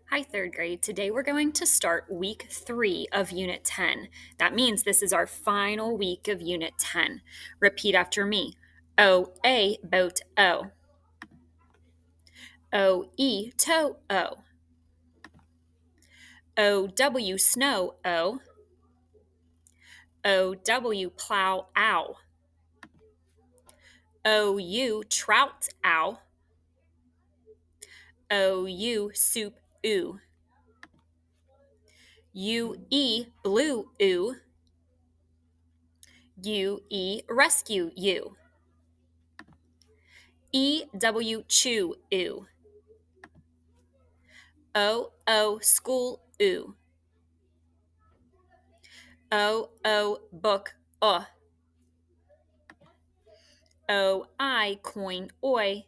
Hi, third grade. Today we're going to start week 3 of Unit 10. That means this is our final week of Unit 10. Repeat after me. O-A, boat, O. O-E, toe, O. O-W, snow, O. O-W, plow, ow. O-U, trout, ow. O-U, soup, oo. U-E, blue, oo. U-E, rescue, you. E-W, chew, oo. O, school, oo. O, book, O-I, coin, oi.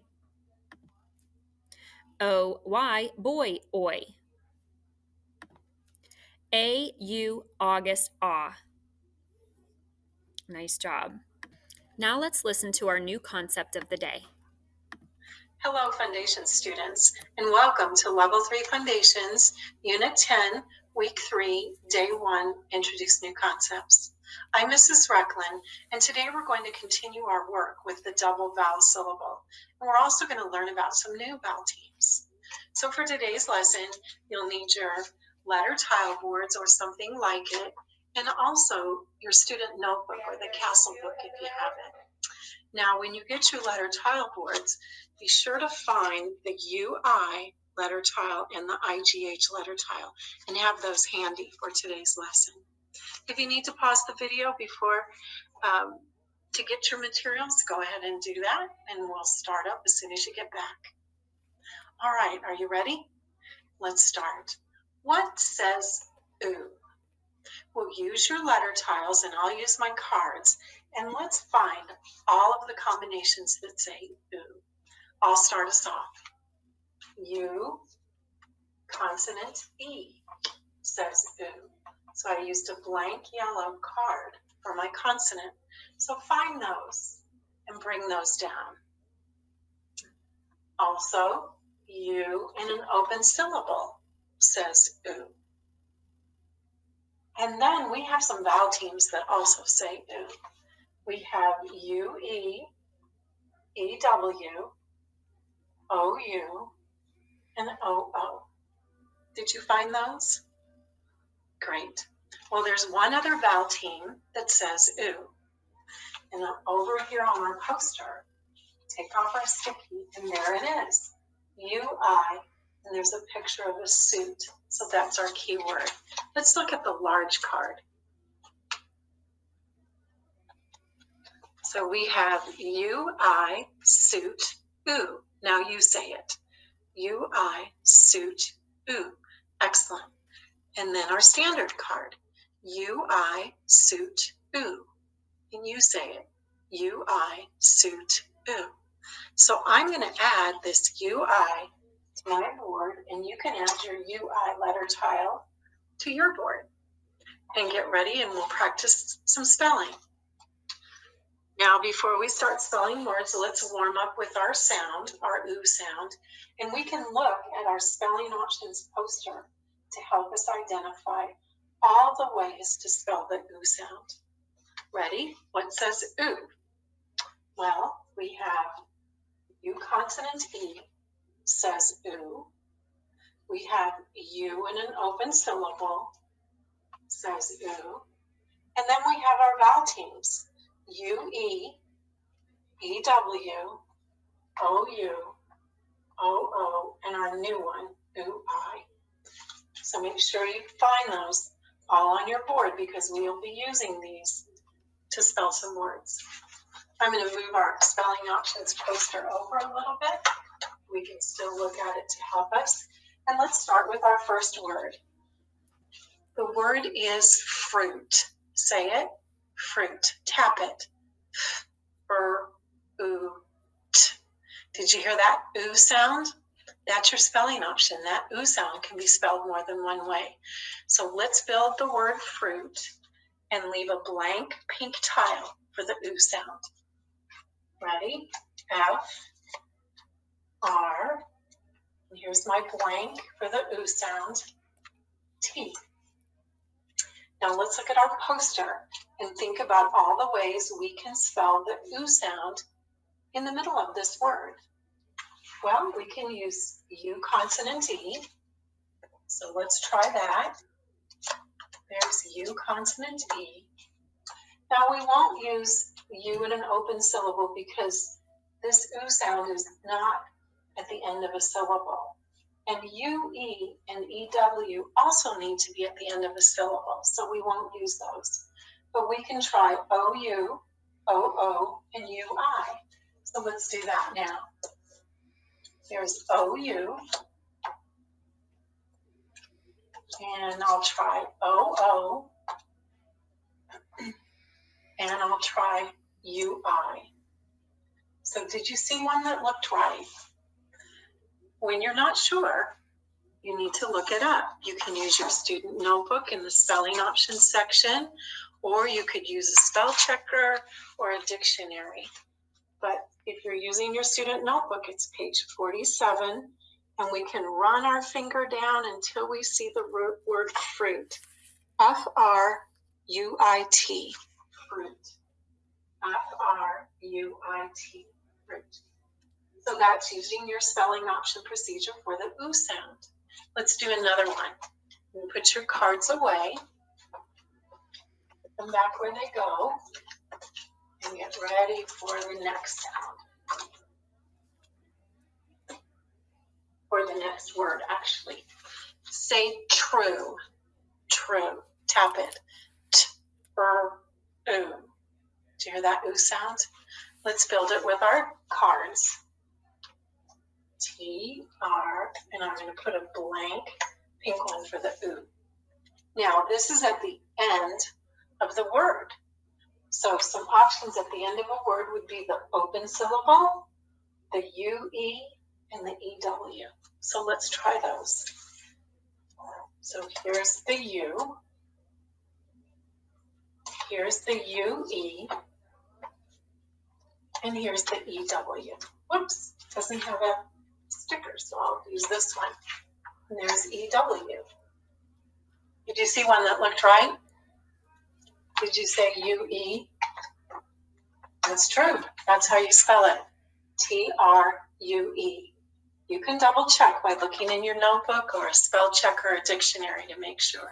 O-Y, boy, oi. A-U, August, ah. Nice job. Now let's listen to our new concept of the day. Hello, Fundations students, and welcome to Level 3 Fundations, Unit 10, Week 3, Day 1, Introduce New Concepts. I'm Mrs. Reckland, and today we're going to continue our work with the double vowel syllable, and we're also going to learn about some new vowel teams. So for today's lesson, you'll need your letter tile boards or something like it, and also your student notebook or the castle book if you have it. Now, when you get your letter tile boards, be sure to find the UI letter tile and the IGH letter tile and have those handy for today's lesson. If you need to pause the video before to get your materials, go ahead and do that, and we'll start up as soon as you get back. All right, are you ready? Let's start. What says oo? We'll use your letter tiles and I'll use my cards, and let's find all of the combinations that say oo. I'll start us off. U, consonant E, says oo. So I used a blank yellow card for my consonant. So find those and bring those down. Also, U in an open syllable says oo. And then we have some vowel teams that also say oo. We have UE, EW, OU, and OO. Did you find those? Great. Well, there's one other vowel team that says oo. And over here on our poster, take off our sticky, and there it is, UI, and there's a picture of a suit. So that's our keyword. Let's look at the large card. So we have UI, suit, oo. Now you say it. UI, suit, oo. Excellent. And then our standard card, UI, suit, oo. And you say it, UI, suit, oo. So I'm going to add this UI to my board, and you can add your UI letter tile to your board. And get ready, and we'll practice some spelling. Now, before we start spelling words, let's warm up with our sound, our oo sound, and we can look at our spelling options poster to help us identify all the ways to spell the oo sound. Ready? What says oo? Well, we have U consonant E says oo. We have U in an open syllable says oo. And then we have our vowel teams, UE, EW, OU, OO, and our new one, OI. So make sure you find those all on your board because we'll be using these to spell some words. I'm going to move our spelling options poster over a little bit. We can still look at it to help us. And let's start with our first word. The word is fruit. Say it, fruit. Tap it. Fruit. Did you hear that oo sound? That's your spelling option. That oo sound can be spelled more than one way. So let's build the word fruit and leave a blank pink tile for the oo sound. Ready? F, R, And here's my blank for the oo sound, T. Now let's look at our poster and think about all the ways we can spell the oo sound in the middle of this word. Well, we can use U consonant E. So let's try that. There's U consonant E. Now we won't use U in an open syllable because this oo sound is not at the end of a syllable. And UE and EW also need to be at the end of a syllable, so we won't use those. But we can try OU, OO, and UI. So let's do that now. There's OU, and I'll try OO, and I'll try UI. So did you see one that looked right? When you're not sure, you need to look it up. You can use your student notebook in the spelling options section, or you could use a spell checker or a dictionary. But if you're using your student notebook, it's page 47, and we can run our finger down until we see the word fruit. F-R-U-I-T, fruit. F-R-U-I-T, fruit. So that's using your spelling option procedure for the oo sound. Let's do another one. You put your cards away, put them back where they go, and get ready for the next sound. Or the next word, actually. Say true, true. Tap it. T-r-oo. Do you hear that oo sound? Let's build it with our cards. T-R, and I'm going to put a blank pink one for the oo. Now, this is at the end of the word. So some options at the end of a word would be the open syllable, the UE, and the EW. So let's try those. So here's the U, here's the UE, and here's the EW. Whoops, doesn't have a sticker, so I'll use this one. And there's EW. Did you see one that looked right? Did you say UE? That's true. That's how you spell it. T-R-U-E. You can double check by looking in your notebook or a spell checker or a dictionary to make sure.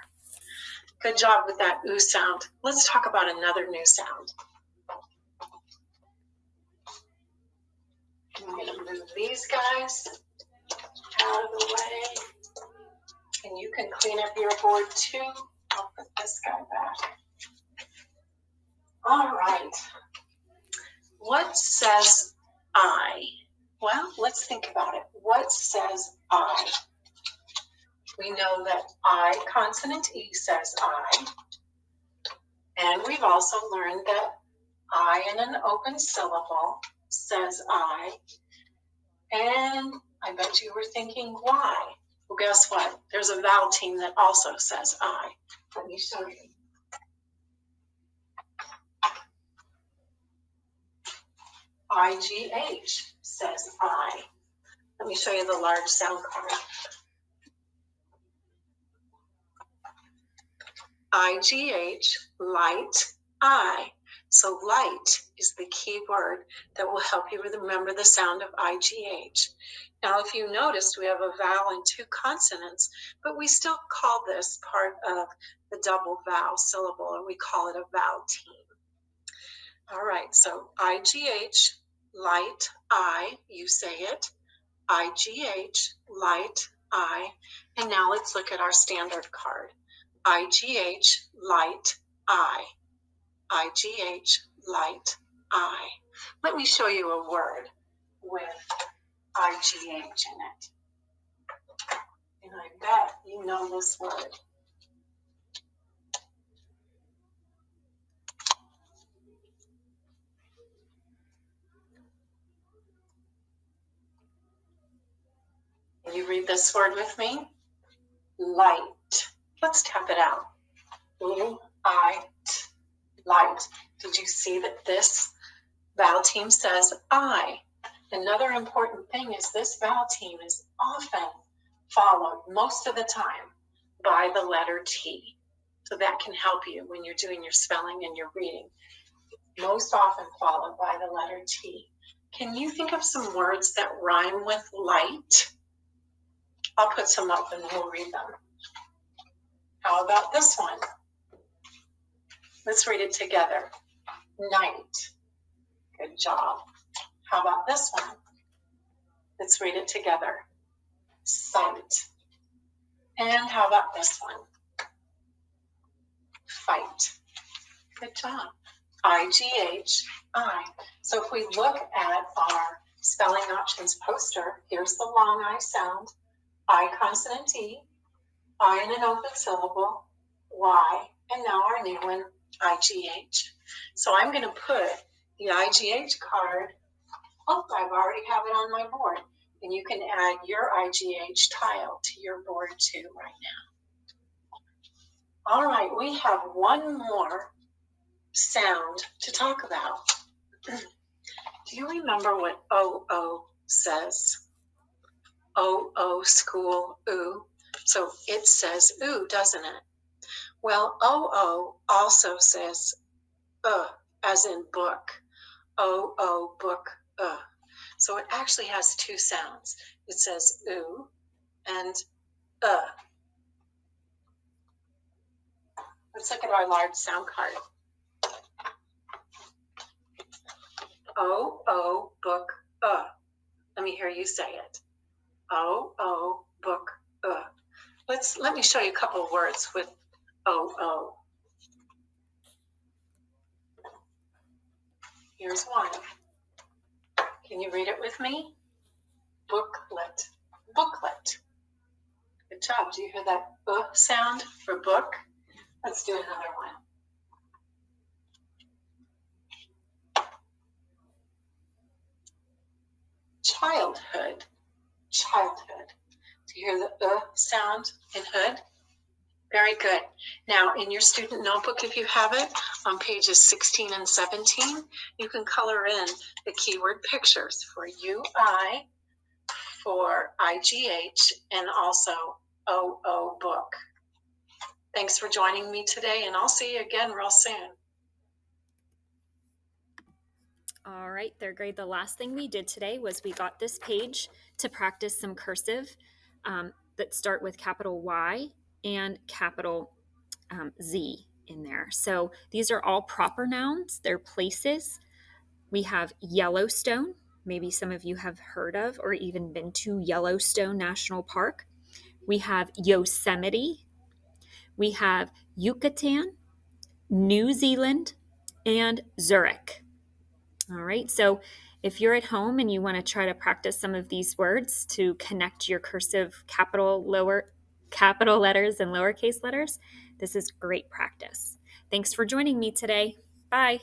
Good job with that oo sound. Let's talk about another new sound. I'm going to move these guys out of the way. And you can clean up your board too. I'll put this guy back. All right. What says I? Well, let's think about it. What says I? We know that I, consonant E, says I. And we've also learned that I in an open syllable says I. And I bet you were thinking, why? Well, guess what? There's a vowel team that also says I. Let me show you. IGH says I. Let me show you the large sound card. IGH, light, I. So light is the key word that will help you remember the sound of IGH. Now, if you noticed, we have a vowel and two consonants, but we still call this part of the double vowel syllable, and we call it a vowel team. All right, so IGH, light, I, you say it. IGH, light, I. And now let's look at our standard card. IGH, light, I. IGH, light, I. Let me show you a word with IGH in it. And I bet you know this word. Can you read this word with me? Light. Let's tap it out. L-I-T, light. Did you see that this vowel team says I? Another important thing is this vowel team is often followed most of the time by the letter T. So that can help you when you're doing your spelling and your reading. Most often followed by the letter T. Can you think of some words that rhyme with light? I'll put some up and we'll read them. How about this one? Let's read it together. Night. Good job. How about this one? Let's read it together. Sight. And how about this one? Fight. Good job. I-G-H-I. So if we look at our spelling options poster, here's the long I sound, I consonant E, I in an open syllable, Y, and now our new one, I-G-H. So I'm going to put the I-G-H card, oh, I've already have it on my board, and you can add your I-G-H tile to your board too right now. All right, we have one more sound to talk about. Do you remember what O-O says? O-O, school, ooh. So it says ooh, doesn't it? Well, O-O also says as in book. O-O, book, So it actually has two sounds. It says ooh and Let's look at our large sound card. O-O, book, Let me hear you say it. O-O, book, Let me show you a couple of words with O-O. Here's one. Can you read it with me? Booklet. Booklet. Good job. Do you hear that sound for book? Let's do another one. Childhood. Childhood. Do you hear the sound in hood? Very good. Now, in your student notebook, if you have it, on pages 16 and 17, you can color in the keyword pictures for UI, for IGH, and also OO book. Thanks for joining me today, and I'll see you again real soon. All right, third grade, the last thing we did today was we got this page to practice some cursive that start with capital Y and capital Z in there. So these are all proper nouns, they're places. We have Yellowstone. Maybe some of you have heard of or even been to Yellowstone National Park. We have Yosemite. We have Yucatan, New Zealand, and Zurich. All right, so if you're at home and you want to try to practice some of these words to connect your cursive capital letters and lowercase letters, this is great practice. Thanks for joining me today. Bye.